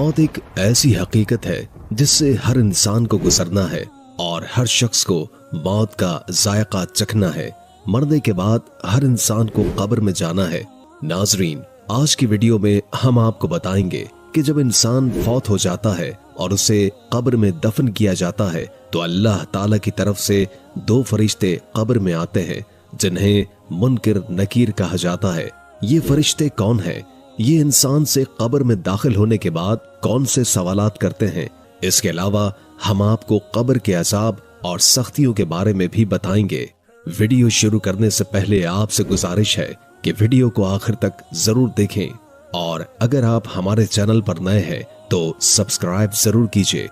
मौत एक ऐसी हकीकत है जिससे हर इंसान को गुजरना है और हर शख्स को मौत का जायका चखना है। मरने के बाद हर इंसान को कब्र में जाना है। नाजरीन, आज की वीडियो में हम आपको बताएंगे कि जब इंसान फौत हो जाता है और उसे कब्र में दफन किया जाता है तो अल्लाह ताला की तरफ से 2 फरिश्ते कब्र में आते हैं जिन्हें मुनकिर नकीर कहा जाता है। ये फरिश्ते कौन हैं? ये इंसान से कब्र में दाखिल होने के बाद कौन से सवालात करते हैं? इसके अलावा हम आपको कब्र के अजाब और सख्तियों के बारे में भी बताएंगे। वीडियो शुरू करने से पहले आपसे गुजारिश है कि वीडियो को आखिर तक जरूर देखें और अगर आप हमारे चैनल पर नए हैं तो सब्सक्राइब जरूर कीजिए।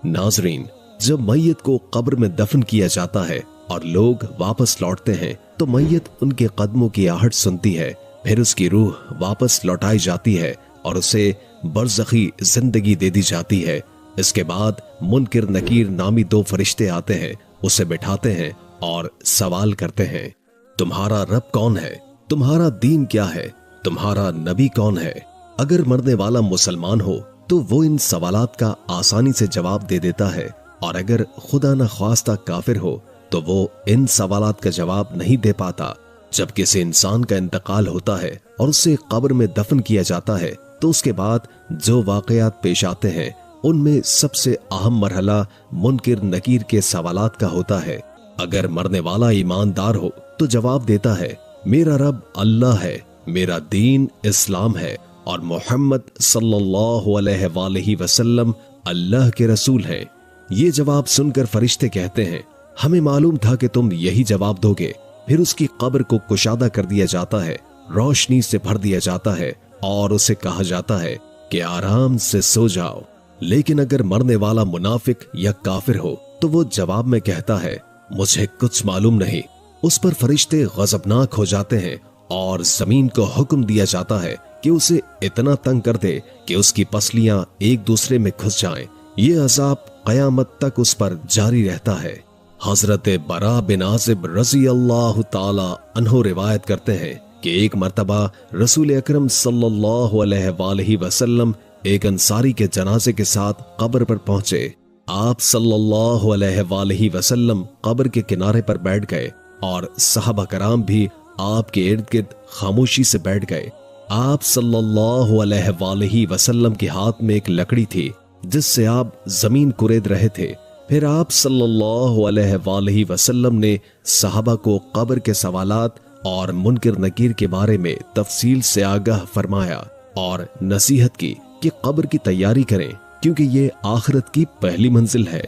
नाजरीन, जब मैयत को कब्र में दफन किया जाता है और लोग वापस लौटते हैं तो मैयत उनके कदमों की आहट सुनती है। फिर उसकी रूह वापस लौटाई जाती है और उसे बरज़खी जिंदगी दे दी जाती है। इसके बाद मुनकिर नकीर नामी 2 फरिश्ते आते हैं, उसे बिठाते हैं और सवाल करते हैं, तुम्हारा रब कौन है? तुम्हारा दीन क्या है? तुम्हारा नबी कौन है? अगर मरने वाला मुसलमान हो तो वो इन सवालात का आसानी से जवाब दे देता है और अगर खुदा न ख्वास्ता काफिर हो तो वो इन सवालात का जवाब नहीं दे पाता। जब किसी इंसान का इंतकाल होता है और उसे कब्र में दफन किया जाता है तो उसके बाद जो वाकयात पेश आते हैं उनमें सबसे अहम मरहला मुनकिर नकीर के सवालात का होता है। अगर मरने वाला ईमानदार हो तो जवाब देता है, मेरा रब अल्लाह है, मेरा दीन इस्लाम है और मोहम्मद सल्लल्लाहु अलैहि वसल्लम अल्लाह के रसूल हैं। ये जवाब सुनकर फरिश्ते कहते हैं, हमें मालूम था कि तुम यही जवाब दोगे। फिर उसकी कब्र को कुशादा कर दिया जाता है, रोशनी से भर दिया जाता है और उसे कहा जाता है कि आराम से सो जाओ। लेकिन अगर मरने वाला मुनाफिक या काफिर हो तो वो जवाब में कहता है, मुझे कुछ मालूम नहीं। उस पर फरिश्ते गजबनाक हो जाते हैं और जमीन को हुक्म दिया जाता है कि उसे इतना तंग कर दे कि उसकी पसलियां एक दूसरे में घुस जाएं। ये अजाब कयामत तक उस पर जारी रहता है। हजरत बरा बिन आज़िब रज़ी अल्लाह ताला अन्हो रिवायत करते हैं कि एक मर्तबा रसूल अकरम सल्लल्लाहु अलैहि वसल्लम एक अंसारी के जनाजे के साथ कब्र पर पहुंचे। आप सल्लल्लाहु अलैहि वसल्लम कब्र के किनारे पर बैठ गए और सहाबा कराम भी आपके इर्द गिर्द खामोशी से बैठ गए। आप सल्लल्लाहु अलैहि वसल्लम के हाथ में एक लकड़ी थी जिससे आप जमीन कुरेद रहे थे। फिर आप सल्लल्लाहु अलैहि वसल्लम ने सहाबा को कब्र के सवालात और मुनकिर नकीर के बारे में तफसील से आगाह फरमाया और नसीहत की कि कब्र की तैयारी करें क्योंकि ये आखिरत की पहली मंजिल है।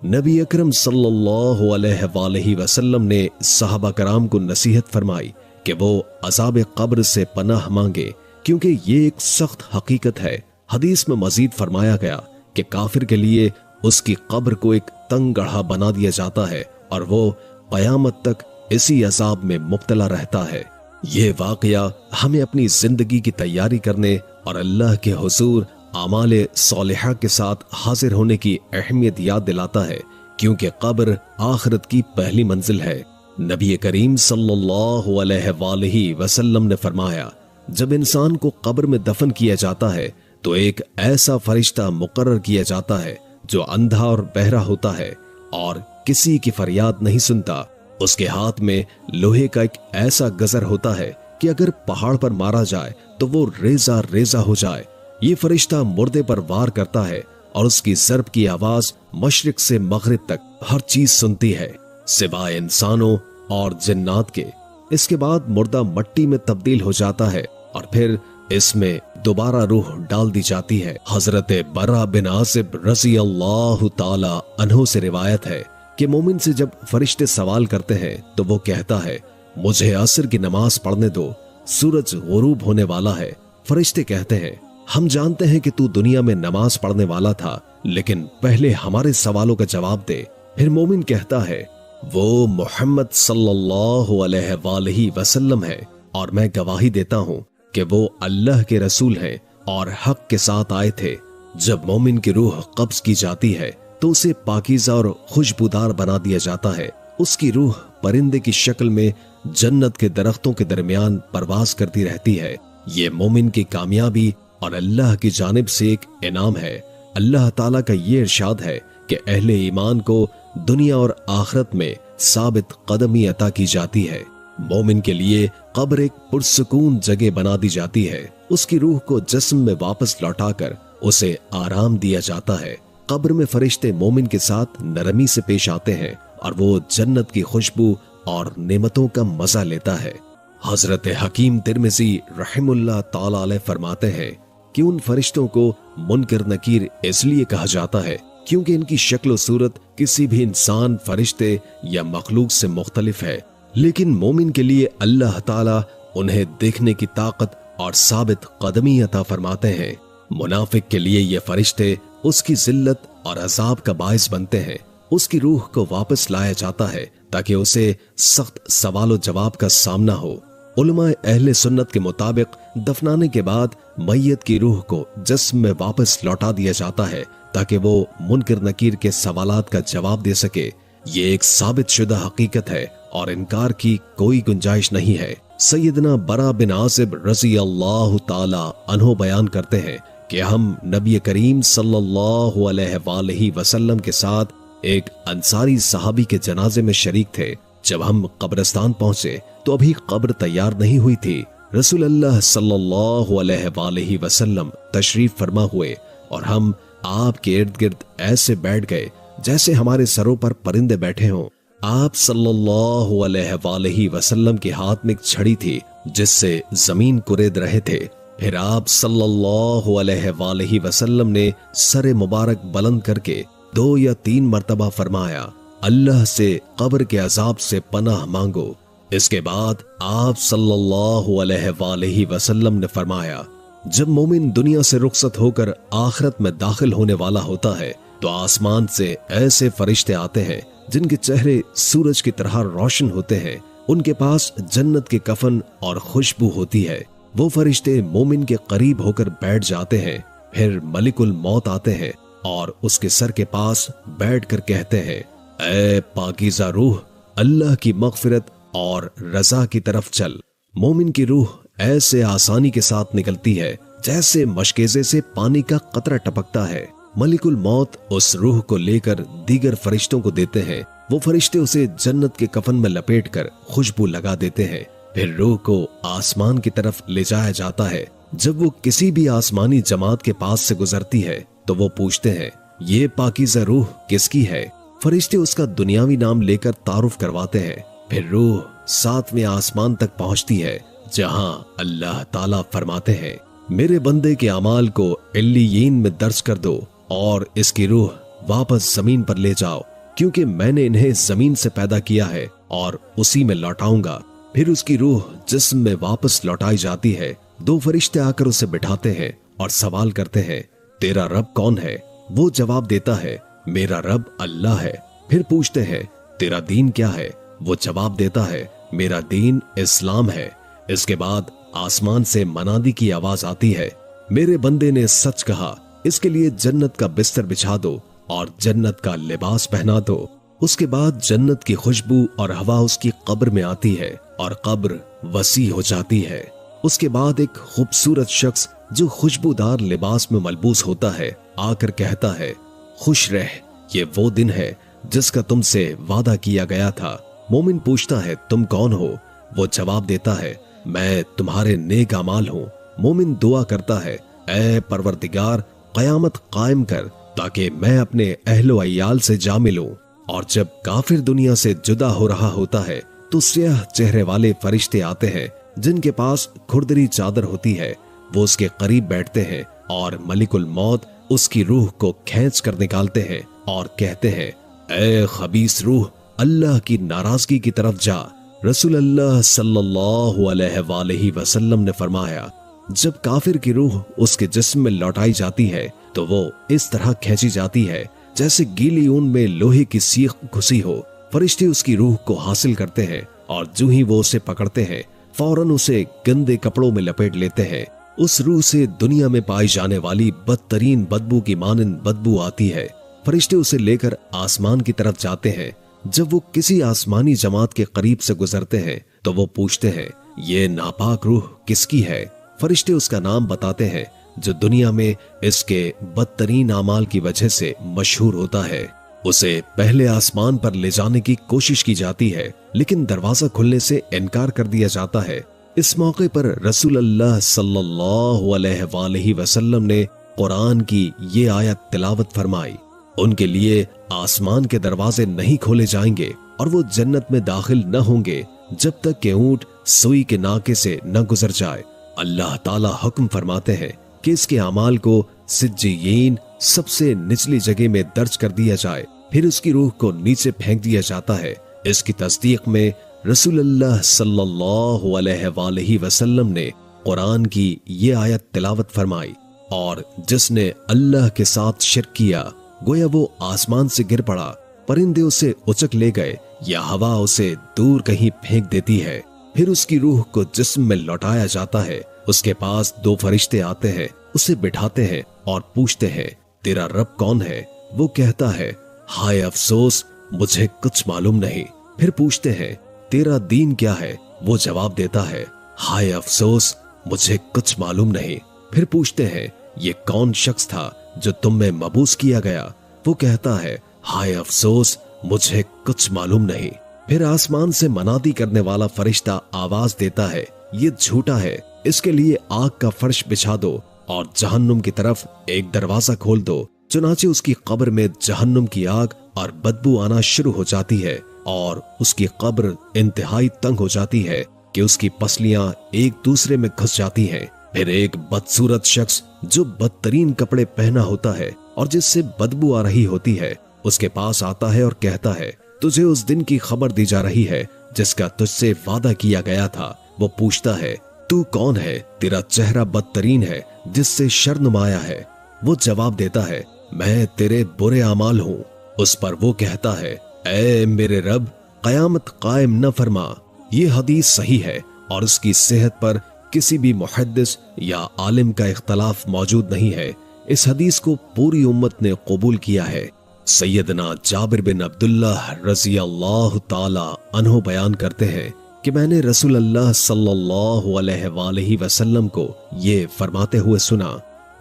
नबी अकरम सल्लल्लाहु अलैहि वसल्लम ने सहाबा कराम को नसीहत फरमाई कि वो अज़ाब कब्र से पनाह मांगे क्योंकि ये एक सख्त हकीकत है। हदीस में मजीद फरमाया गया कि काफिर के लिए उसकी कब्र को एक तंग गढ़ा बना दिया जाता है और वो कयामत तक इसी अजाब में मुब्तला रहता है। ये वाकया हमें अपनी जिंदगी की तैयारी करने और अल्लाह के हुजूर आमाले सालिहा के साथ हाजिर होने की अहमियत याद दिलाता है क्योंकि कब्र आखिरत की पहली मंजिल है। नबी करीम सल्लल्लाहु अलैहि वसल्लम ने फरमाया, जब इंसान को कब्र में दफन किया जाता है तो एक ऐसा फरिश्ता मुकर्रर किया जाता है जो अंधा और बहरा होता है और किसी की फरियाद नहीं सुनता। उसके हाथ में लोहे का एक ऐसा गजर होता है कि अगर पहाड़ पर मारा जाए तो वो रेजा रेजा हो जाए। ये फरिश्ता मुर्दे पर वार करता है और उसकी ज़र्ब की आवाज मशरिक से मगरिब तक हर चीज सुनती है सिवाय इंसानों और जिन्नात के। इसके बाद मुर्दा मट्टी में तब्दील हो जाता है और फिर इसमें दोबारा रूह डाल दी जाती है। हजरत बरा बिन आज़िब रज़ी अल्लाह ताला अन्हो से रिवायत है कि मोमिन से जब फरिश्ते सवाल करते हैं तो वो कहता है, मुझे असर की नमाज पढ़ने दो, सूरज गुरूब होने वाला है। फरिश्ते कहते हैं, हम जानते हैं कि तू दुनिया में नमाज पढ़ने वाला था, लेकिन पहले हमारे सवालों का जवाब दे। फिर मोमिन कहता है, वो मोहम्मद सल्लल्लाहु अलैहि वसल्लम है और मैं गवाही देता हूँ कि वो अल्लाह के रसूल हैं और हक के साथ आए थे। जब मोमिन की रूह कब्ज की जाती है तो उसे पाकीज़ा और खुशबूदार बना दिया जाता है। उसकी रूह परिंदे की शक्ल में जन्नत के दरख्तों के दरमियान परवाज करती रहती है। ये मोमिन की कामयाबी और अल्लाह की जानिब से एक इनाम है। अल्लाह ताला का ये इरशाद है कि अहले ईमान को दुनिया और आखिरत में साबित कदमी अता की जाती है। मोमिन के लिए कब्र एक पुरसुकून जगह बना दी जाती है। उसकी रूह को जिस्म में वापस लौटाकर उसे आराम दिया जाता है। कब्र में फरिश्ते मोमिन के साथ नरमी से पेश आते हैं और वो जन्नत की खुशबू और नेमतों का मजा लेता है। हजरत हकीम तिरमिजी रहमुल्लाह ताला अलैह फरमाते हैं कि उन फरिश्तों को मुनकर नकीर इसलिए कहा जाता है क्योंकि इनकी शक्ल और सूरत किसी भी इंसान, फरिश्ते या मखलूक से मुख्तलिफ है, लेकिन मोमिन के लिए अल्लाह ताला उन्हें देखने की ताकत और साबित कदमी अता फरमाते हैं। मुनाफिक के लिए ये फरिश्ते उसकी जिल्लत और अजाब का बायस बनते हैं। उसकी रूह को वापस लाया जाता है ताकि उसे सख्त सवाल जवाब का सामना हो। उलमाए अहले सुन्नत के मुताबिक दफनाने के बाद मैयत की रूह को जिस्म में वापस लौटा दिया जाता है ताकि वो मुनकर नकीर के सवालात का जवाब दे सके। ये एक साबित शुदा हकीकत है और इनकार की कोई गुंजाइश नहीं है। सैयदना बरा बिन आसिब रज़ी अल्लाह ताला अन्हो बयान करते हैं कि हम नबी करीम सल्लल्लाहु अलैहि वसल्लम के साथ एक अंसारी सहाबी के जनाजे में शरीक थे। जब हम कब्रिस्तान पहुंचे तो अभी कब्र तैयार नहीं हुई थी। रसूल अल्लाह सल्लल्लाहु अलैहि वसल्लम तशरीफ फरमा हुए और हम आपके इर्द गिर्द ऐसे बैठ गए जैसे हमारे सरों पर परिंदे बैठे हों। आप सल्लल्लाहु अलैहि वसल्लम के हाथ में एक छड़ी थी जिससे जमीन कुरेद रहे थे। फिर आप सल्लल्लाहु अलैहि वसल्लम ने सरे मुबारक बुलंद करके 2 या 3 मर्तबा फरमाया, अल्लाह से कब्र के अजाब से पनाह मांगो। इसके बाद आप सल्लल्लाहु अलैहि वसल्लम ने फरमाया, जब मोमिन दुनिया से रुखसत होकर आखिरत में दाखिल होने वाला होता है तो आसमान से ऐसे फरिश्ते आते हैं जिनके चेहरे सूरज की तरह रोशन होते हैं। उनके पास जन्नत के कफन और खुशबू होती है। वो फरिश्ते मोमिन के करीब होकर बैठ जाते हैं। फिर मलिकुल मौत आते हैं और उसके सर के पास बैठकर कहते हैं, ऐ पाकीज़ा रूह, अल्लाह की मग़फ़िरत और रज़ा की तरफ चल। मोमिन की रूह ऐसे आसानी के साथ निकलती है जैसे मशकेज़े से पानी का कतरा टपकता है। मलिकुल मौत उस रूह को लेकर दीगर फरिश्तों को देते हैं। वो फरिश्ते उसे जन्नत के कफन में लपेटकर खुशबू लगा देते हैं। फिर रूह को आसमान की तरफ ले जाया जाता है। जब वो किसी भी आसमानी जमात के पास से गुजरती है तो वो पूछते हैं, ये पाकीज़ा रूह किसकी है? फरिश्ते उसका दुनियावी नाम लेकर तारुफ करवाते हैं। फिर रूह 7वें आसमान तक पहुंचती है जहां अल्लाह ताला फरमाते हैं, मेरे बंदे के अमाल को इल्लियीन में दर्ज कर दो और इसकी रूह वापस जमीन पर ले जाओ, क्योंकि मैंने इन्हें जमीन से पैदा किया है और उसी में लौटाऊंगा। फिर उसकी रूह जिस्म में वापस लौटाई जाती है। 2 फरिश्ते आकर उसे बिठाते हैं और सवाल करते हैं, तेरा रब कौन है? वो जवाब देता है, मेरा रब अल्लाह है। फिर पूछते हैं, तेरा दीन क्या है? वो जवाब देता है, मेरा दीन इस्लाम है। इसके बाद आसमान से मनादी की आवाज आती है, मेरे बंदे ने सच कहा, इसके लिए जन्नत का बिस्तर बिछा दो और जन्नत का लिबास पहना दो। उसके बाद जन्नत की खुशबू और हवा उसकी कब्र में आती है और कब्र वसी हो जाती है। उसके बाद एक खूबसूरत शख्स जो खुशबूदार लिबास में मलबूस होता है आकर कहता है, खुश रह, ये वो दिन है जिसका तुमसे वादा किया गया था। मोमिन पूछता है, तुम कौन हो? वो जवाब देता है, मैं तुम्हारे नेक अमाल हूँ। मोमिन दुआ करता है, ऐ परवरदिगार, कयामत कायम कर ताकि मैं अपने अहलो अय्याल से जा मिलूं। और जब काफिर दुनिया से जुदा हो रहा होता है तो स्याह चेहरे वाले फरिश्ते आते हैं जिनके पास खुरदरी चादर होती है। वो उसके करीब बैठते हैं और मलिकुल मौत उसकी रूह को खींच कर निकालते हैं और कहते हैं, ऐ खबीस रूह, अल्लाह की नाराजगी की तरफ जा। रसूल अल्लाह सल्लल्लाहु अलैहि वसल्लम ने फरमाया, जब काफिर की रूह उसके जिस्म में लौटाई जाती है तो वो इस तरह खींची जाती है जैसे गीली ऊन में लोहे की सीख घुसी हो। फरिश्ते उसकी रूह को हासिल करते हैं और जो ही वो उसे पकड़ते हैं फौरन उसे गंदे कपड़ों में लपेट लेते हैं। उस रूह से दुनिया में पाई जाने वाली बदतरीन बदबू की मानंद बदबू आती है। फरिश्ते उसे लेकर आसमान की तरफ जाते हैं। जब वो किसी आसमानी जमात के करीब से गुजरते हैं तो वो पूछते हैं, ये नापाक रूह किसकी है? फरिश्ते उसका नाम बताते हैं। जो दुनिया में इसके बदतरीन अमाल की वजह से मशहूर होता है। उसे पहले आसमान पर ले जाने की कोशिश की जाती है, लेकिन दरवाजा खुलने से इनकार कर दिया जाता है। इस मौके पर रसूलुल्लाह सल्लल्लाहु अलैहि वसल्लम ने कुरान की ये आयत तिलावत फरमाई। उनके लिए आसमान के दरवाजे नहीं खोले जाएंगे और वो जन्नत में दाखिल न होंगे जब तक कि ऊंट सुई के नाके से न गुजर जाए। अल्लाह ताला हुक्म फरमाते हैं कि इसके अमाल को सिज्जीयीन सबसे निचली जगह में दर्ज कर दिया जाए, फिर उसकी रूह को नीचे फेंक दिया जाता है। इसकी तस्दीक में रसूलुल्लाह सल्लल्लाहु अलैहि वसल्लम ने कुरान की ये आयत तिलावत फरमाई, और जिसने अल्लाह के साथ शिर्क किया गोया वो आसमान से गिर पड़ा, परिंदे उसे उचक ले गए या हवा उसे दूर कहीं फेंक देती है। फिर उसकी रूह को जिस्म में लौटाया जाता है। उसके पास दो फरिश्ते आते हैं, उसे बिठाते हैं और पूछते हैं, तेरा रब कौन है? वो कहता है, हाय अफसोस, मुझे कुछ मालूम नहीं। फिर पूछते हैं, तेरा दीन क्या है? वो जवाब देता है, हाय अफसोस, मुझे कुछ मालूम नहीं। फिर पूछते हैं, ये कौन शख्स था जो तुम में मबूस किया गया? वो कहता है, हाय अफसोस, मुझे कुछ मालूम नहीं। फिर आसमान से मनादी करने वाला फरिश्ता आवाज देता है, ये झूठा है, इसके लिए आग का फर्श बिछा दो और जहन्नुम की तरफ एक दरवाजा खोल दो। चुनाचे उसकी कब्र में जहन्नुम की आग और बदबू आना शुरू हो जाती है और उसकी कब्र इंतहाई तंग हो जाती है कि उसकी पसलियां एक दूसरे में घुस जाती हैं। फिर एक बदसूरत शख्स जो बदतरीन कपड़े पहना होता है और जिससे बदबू आ रही होती है, उसके पास आता है और कहता है, तुझे उस दिन की खबर दी जा रही है जिसका तुझसे वादा किया गया था। वो पूछता है, तू कौन है? तेरा चेहरा बदतरीन है जिससे शर नुमाया है। वो जवाब देता है, मैं तेरे बुरे अमाल हूँ। उस पर वो कहता है, ऐ मेरे रब, कयामत कायम न फरमा। ये हदीस सही है और उसकी सेहत पर किसी भी मुहद्दिस या आलिम का इख्तलाफ मौजूद नहीं है। इस हदीस को पूरी उम्मत ने कबूल किया है। सैयदना जाबिर बिन अब्दुल्लाह रज़ी अल्लाह ताला अन्हु बयान करते हैं कि मैंने रसूलुल्लाह सल्लल्लाहु अलैहि वसल्लम को ये फरमाते हुए सुना,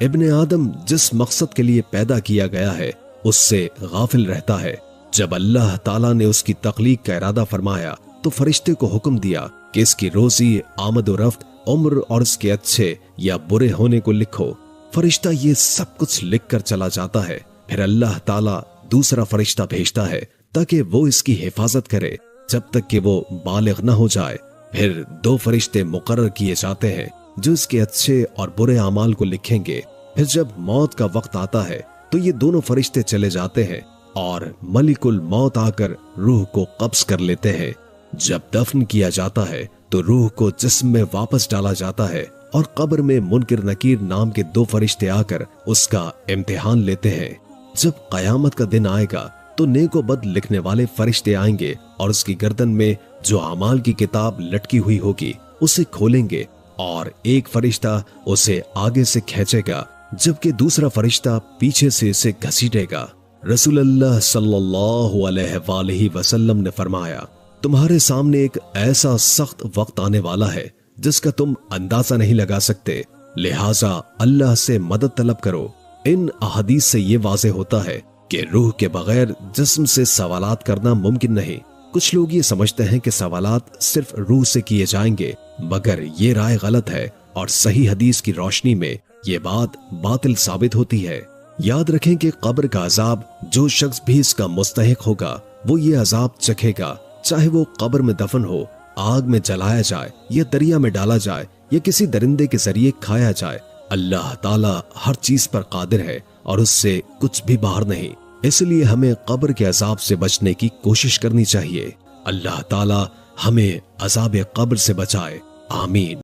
इब्ने आदम जिस मकसद के लिए पैदा किया गया है उससे गाफिल रहता है। जब अल्लाह ताला ने उसकी तख्लीक का इरादा फरमाया तो फरिश्ते को हुक्म दिया कि इसकी रोजी, आमद और रफ्त, उम्र और इसके अच्छे या बुरे होने को लिखो। फरिश्ता ये सब कुछ लिख कर चला जाता है। फिर अल्लाह ताला दूसरा फरिश्ता भेजता है ताकि वो इसकी हिफाजत करे जब तक कि वो बालिग न हो जाए। फिर दो फरिश्ते मुकर्रर किए जाते हैं जो इसके अच्छे और बुरे अमाल को लिखेंगे। फिर जब मौत का वक्त आता है तो ये दोनों फरिश्ते चले जाते हैं और मलिकुल मौत आकर रूह को कब्ज कर लेते हैं। जब दफन किया जाता है तो रूह को जिस्म में वापस डाला जाता है और कब्र में मुनकिर नकीर नाम के दो फरिश्ते आकर उसका इम्तिहान लेते हैं। जब कयामत का दिन आएगा तो नेको बद लिखने वाले फरिश्ते आएंगे और उसकी गर्दन में जो अमाल की किताब लटकी हुई होगी उसे खोलेंगे और एक फरिश्ता उसे आगे से खींचेगा जबकि दूसरा फरिश्ता पीछे से इसे घसीटेगा। रसूलुल्लाह सल्लल्लाहु अलैहि वसल्लम ने फरमाया, तुम्हारे सामने एक ऐसा सख्त वक्त आने वाला है जिसका तुम अंदाजा नहीं लगा सकते, लिहाजा अल्लाह से मदद तलब करो। इन अहदीस से ये वाज़ेह होता है कि रूह के बगैर जिस्म से सवालात करना मुमकिन नहीं। कुछ लोग ये समझते हैं कि सवालात सिर्फ रूह से किए जाएंगे, मगर ये राय गलत है और सही हदीस की रोशनी में ये बात बातिल साबित होती है। याद रखें कि कब्र का अजाब जो शख्स भी इसका मुस्तहिक होगा वो ये अजाब चखेगा, चाहे वो कब्र में दफन हो, आग में जलाया जाए या दरिया में डाला जाए या किसी दरिंदे के जरिए खाया जाए। अल्लाह ताला हर चीज पर कादिर है और उससे कुछ भी बाहर नहीं। इसलिए हमें कब्र के अजाब से बचने की कोशिश करनी चाहिए। अल्लाह ताला हमें अजाब कब्र से बचाए। आमीन।